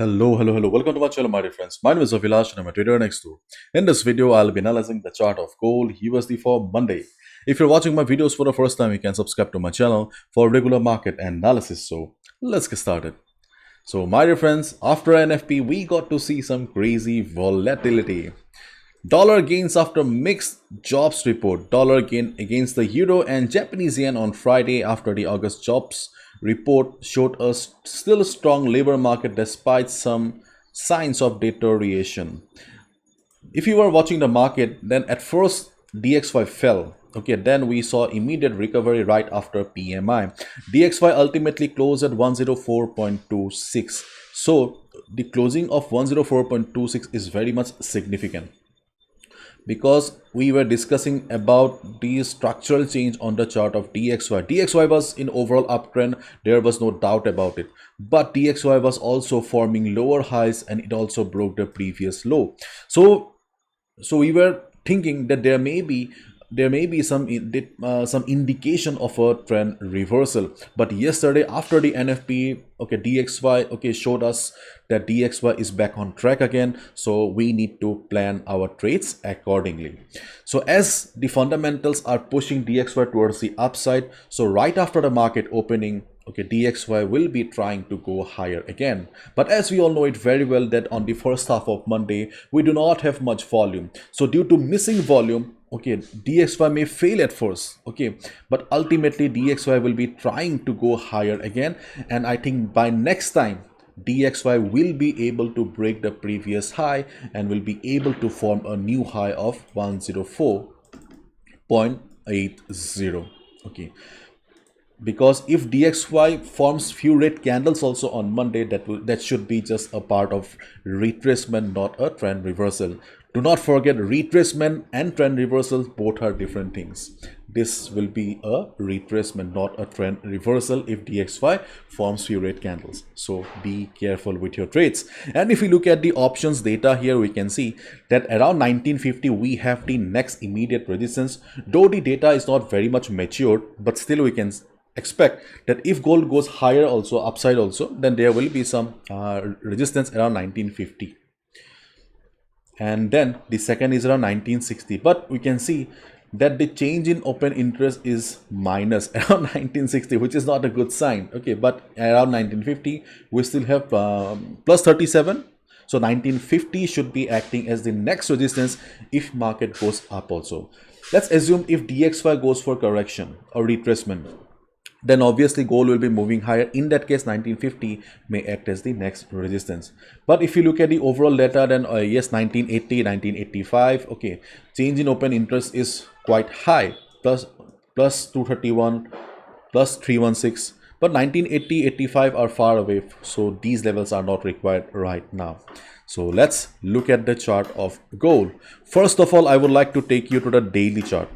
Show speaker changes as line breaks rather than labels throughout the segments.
Hello. Welcome to my channel, my dear friends. My name is Avilash and I'm a trader in XAUUSD. In this video, I'll be analyzing the chart of gold USD for Monday. If you're watching my videos for the first time, you can subscribe to my channel for regular market analysis. So let's get started. So my dear friends, after NFP, we got to see some crazy volatility. Dollar gains after mixed jobs report. Dollar gain against the euro and Japanese yen on Friday after the August jobs report showed a still strong labor market despite some signs of deterioration. If you were watching the market, then at first DXY fell. Okay, then we saw immediate recovery right after PMI. DXY ultimately closed at 104.26. So the closing of 104.26 is very much significant, because we were discussing about the structural change on the chart of DXY. DXY was in overall uptrend, there was no doubt about it, but DXY was also forming lower highs and it also broke the previous low. So we were thinking that there may be some indication of a trend reversal. But yesterday after the NFP, okay, DXY showed us that DXY is back on track again, so we need to plan our trades accordingly. So as the fundamentals are pushing DXY towards the upside, so right after the market opening, okay, DXY will be trying to go higher again. But as we all know it very well that on the first half of Monday, we do not have much volume. So due to missing volume, okay, DXY may fail at first, okay, but ultimately DXY will be trying to go higher again. And I think by next time, DXY will be able to break the previous high and will be able to form a new high of 104.80. Okay, because if DXY forms few red candles also on Monday, that should be just a part of retracement, not a trend reversal. Do not forget, retracement and trend reversal both are different things. This will be a retracement, not a trend reversal if DXY forms few red candles. So be careful with your trades. And if we look at the options data here, we can see that around 1950 we have the next immediate resistance. Though the data is not very much matured, but still we can expect that if gold goes higher also, upside also, then there will be some resistance around 1950. And then the second is around 1960. But we can see that the change in open interest is minus around 1960, which is not a good sign. Okay, but around 1950 we still have plus 37. So 1950 should be acting as the next resistance if market goes up also. Let's assume if DXY goes for correction or retracement, then obviously gold will be moving higher. In that case, 1950 may act as the next resistance. But if you look at the overall data, then yes, 1980, 1985, okay, change in open interest is quite high, plus 231, plus 316. But 1980, 85 are far away, so these levels are not required right now. So let's look at the chart of gold. First of all, I would like to take you to the daily chart.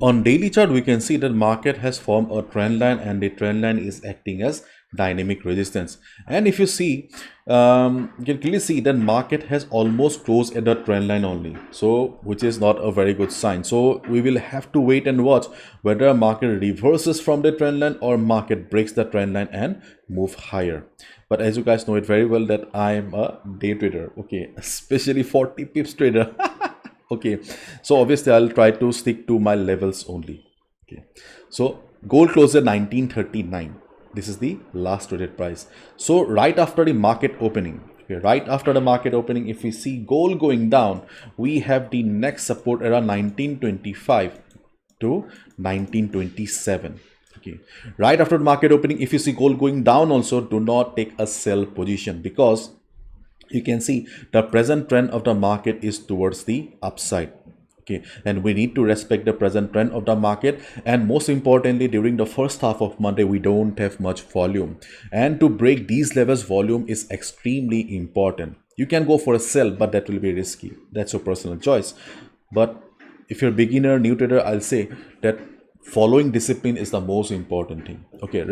On daily chart, we can see that market has formed a trend line and the trend line is acting as dynamic resistance. And if you see, you can clearly see that market has almost closed at the trend line only, so which is not a very good sign. So we will have to wait and watch whether market reverses from the trend line or market breaks the trend line and move higher. But as you guys know it very well that I am a day trader, okay, especially 40 pips trader. Okay, so obviously I'll try to stick to my levels only. Okay, so gold closed at 1939. This is the last traded price. So right after the market opening, okay, right after the market opening, if we see gold going down, we have the next support around 1925 to 1927. Okay, right after the market opening, if you see gold going down also, do not take a sell position, because you can see the present trend of the market is towards the upside. Okay, and we need to respect the present trend of the market. And most importantly, during the first half of Monday, we don't have much volume, and to break these levels, volume is extremely important. You can go for a sell, but that will be risky. That's your personal choice. But if you're a beginner, new trader, I'll say that following discipline is the most important thing. Okay,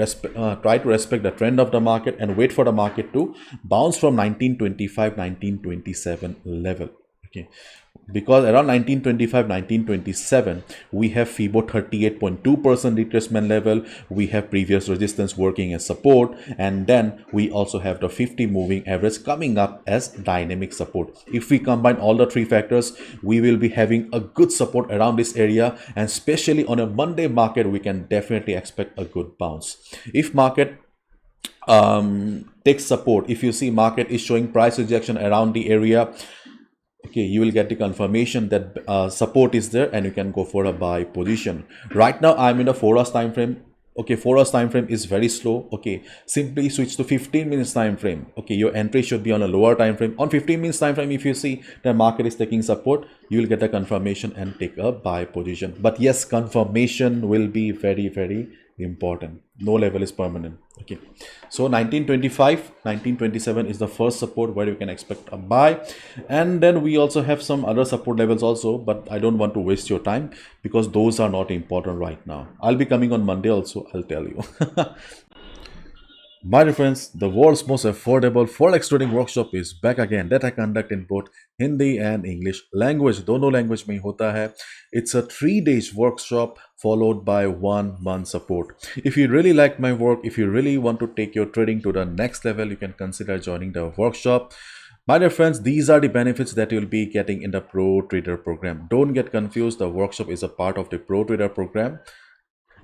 try to respect the trend of the market and wait for the market to bounce from 1925 1927 level. Okay, because around 1925 1927 we have FIBO 38.2% retracement level, we have previous resistance working as support, and then we also have the 50 moving average coming up as dynamic support. If we combine all the three factors, we will be having a good support around this area, and especially on a Monday market we can definitely expect a good bounce. If market takes support, if you see market is showing price rejection around the area, okay, you will get the confirmation that support is there and you can go for a buy position. Right now I'm in a 4 hours time frame. Okay, 4 hours time frame is very slow. Okay, simply switch to 15 minutes time frame. Okay, your entry should be on a lower time frame. On 15 minutes time frame, if you see the market is taking support, you will get a confirmation and take a buy position. But yes, confirmation will be very, very important. No level is permanent. Okay, so 1925 1927 is the first support where you can expect a buy, and then we also have some other support levels also, but I don't want to waste your time because those are not important right now. I'll be coming on Monday also, I'll tell you. My dear friends, the world's most affordable Forex trading workshop is back again, that I conduct in both Hindi and English language. दोनों language में होता है. It's a 3 days workshop followed by 1 month support. If you really like my work, if you really want to take your trading to the next level, you can consider joining the workshop. My dear friends, these are the benefits that you'll be getting in the Pro Trader program. Don't get confused, the workshop is a part of the Pro Trader program.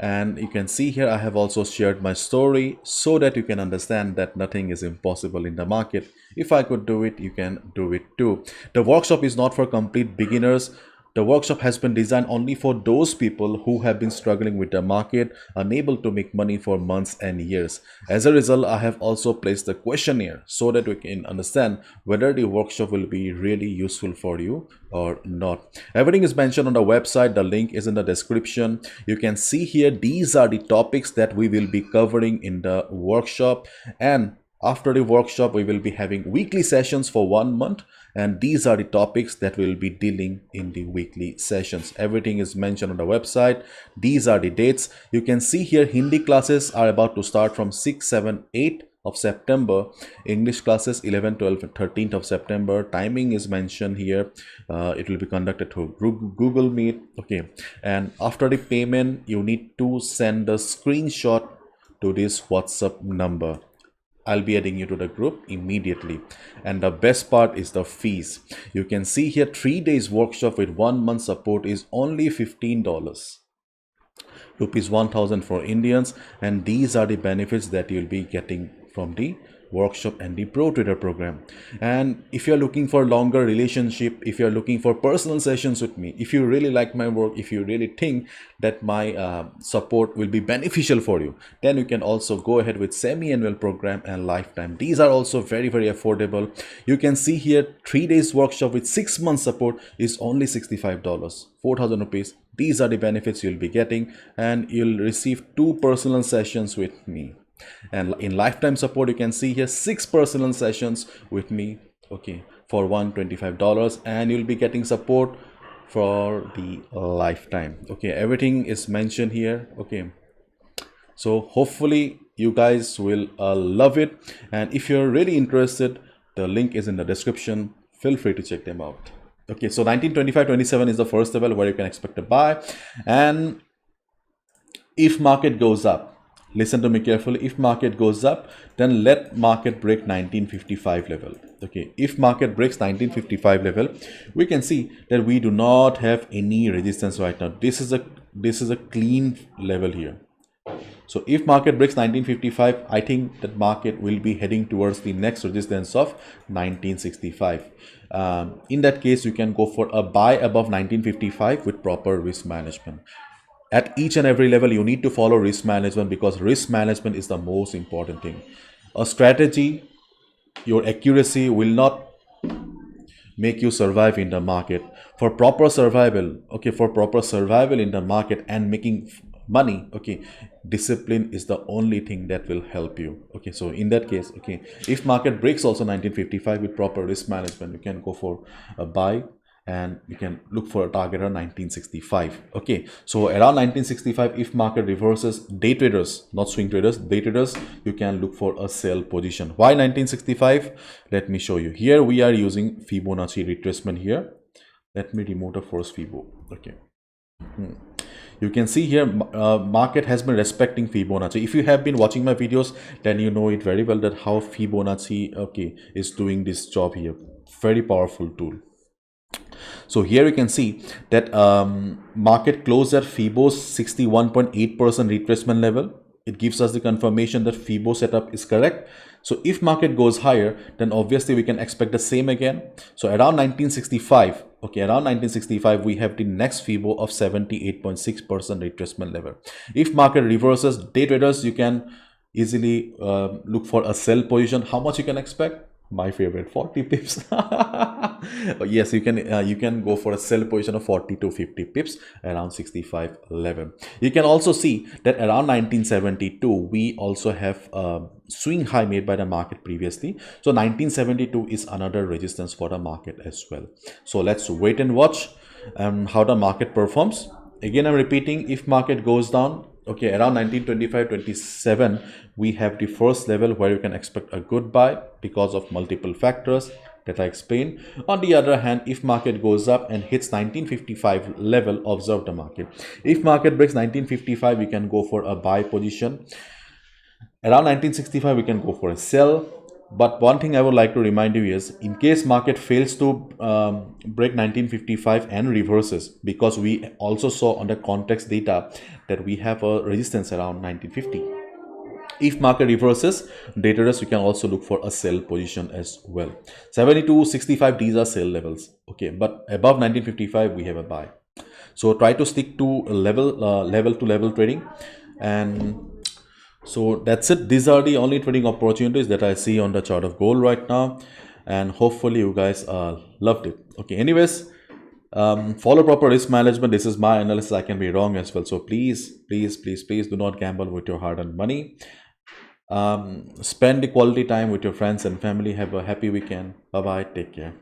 And you can see here I have also shared my story so that you can understand that nothing is impossible in the market. If I could do it, you can do it too. The workshop is not for complete beginners. The workshop has been designed only for those people who have been struggling with the market, unable to make money for months and years. As a result, I have also placed the questionnaire so that we can understand whether the workshop will be really useful for you or not. Everything is mentioned on the website. The link is in the description. You can see here, these are the topics that we will be covering in the workshop, and after the workshop, we will be having weekly sessions for 1 month, and these are the topics that we will be dealing in the weekly sessions. Everything is mentioned on the website. These are the dates. You can see here, Hindi classes are about to start from 6, 7, 8 of September. English classes 11, 12, and 13th of September. Timing is mentioned here. It will be conducted through Google Meet. Okay, and after the payment, you need to send a screenshot to this WhatsApp number. I'll be adding you to the group immediately. And the best part is the fees. You can see here, 3 days workshop with 1 month support is only $15, rupees 1000 for Indians, and these are the benefits that you'll be getting from the workshop and the Pro Trader program. And if you're looking for longer relationship, if you're looking for personal sessions with me, if you really like my work, if you really think that my support will be beneficial for you, then you can also go ahead with semi-annual program and lifetime. These are also very, very affordable. You can see here, 3 days workshop with 6 months support is only $65, 4000 rupees. These are the benefits you'll be getting, and you'll receive 2 personal sessions with me. And in lifetime support, you can see here 6 personal sessions with me, okay, for $125, and you'll be getting support for the lifetime. Okay, everything is mentioned here. Okay, so hopefully you guys will love it, and if you're really interested, the link is in the description. Feel free to check them out. Okay, so 1925-27 is the first level where you can expect a buy. And if market goes up, listen to me carefully, if market goes up, then let market break 1955 level. Okay, if market breaks 1955 level, we can see that we do not have any resistance right now. This is a clean level here. So if market breaks 1955, I think that market will be heading towards the next resistance of 1965. In that case, you can go for a buy above 1955 with proper risk management. At each and every level, you need to follow risk management, because risk management is the most important thing. A strategy, your accuracy will not make you survive in the market. For proper survival, okay, for proper survival in the market and making money, okay, discipline is the only thing that will help you. Okay, so in that case, okay, if market breaks also 1955 with proper risk management, you can go for a buy, and you can look for a target around 1965. Okay, so around 1965, if market reverses, day traders, not swing traders, day traders, you can look for a sell position. Why 1965? Let me show you. Here we are using Fibonacci retracement here. Let me remove the first Fibo. Okay. You can see here market has been respecting Fibonacci. If you have been watching my videos, then you know it very well that how Fibonacci, okay, is doing this job here. Very powerful tool. So here you can see that market closed at Fibo's 61.8% retracement level. It gives us the confirmation that Fibo setup is correct. So if market goes higher, then obviously we can expect the same again. So around 1965, okay, around 1965, we have the next Fibo of 78.6% retracement level. If market reverses, day traders, you can easily look for a sell position. How much you can expect? My favorite, 40 pips. Yes, you can go for a sell position of 40 to 50 pips around 65.11. You can also see that around 1972 we also have a swing high made by the market previously. So 1972 is another resistance for the market as well. So let's wait and watch how the market performs. Again, I'm repeating, if market goes down, okay, around 1925-27, we have the first level where you can expect a good buy because of multiple factors that I explained. On the other hand, if market goes up and hits 1955 level, observe the market. If market breaks 1955, we can go for a buy position. Around 1965, we can go for a sell. But one thing I would like to remind you is, in case market fails to break 1955 and reverses, because we also saw on the context data that we have a resistance around 1950. If market reverses, day traders, we can also look for a sell position as well. 72.65, these are sell levels. Okay, but above 1955, we have a buy. So try to stick to level to level trading. And so that's it. These are the only trading opportunities that I see on the chart of gold right now, and hopefully you guys loved it. Okay, anyways, follow proper risk management. This is my analysis. I can be wrong as well, so please do not gamble with your hard-earned money. Spend the quality time with your friends and family. Have a happy weekend. Bye bye, take care.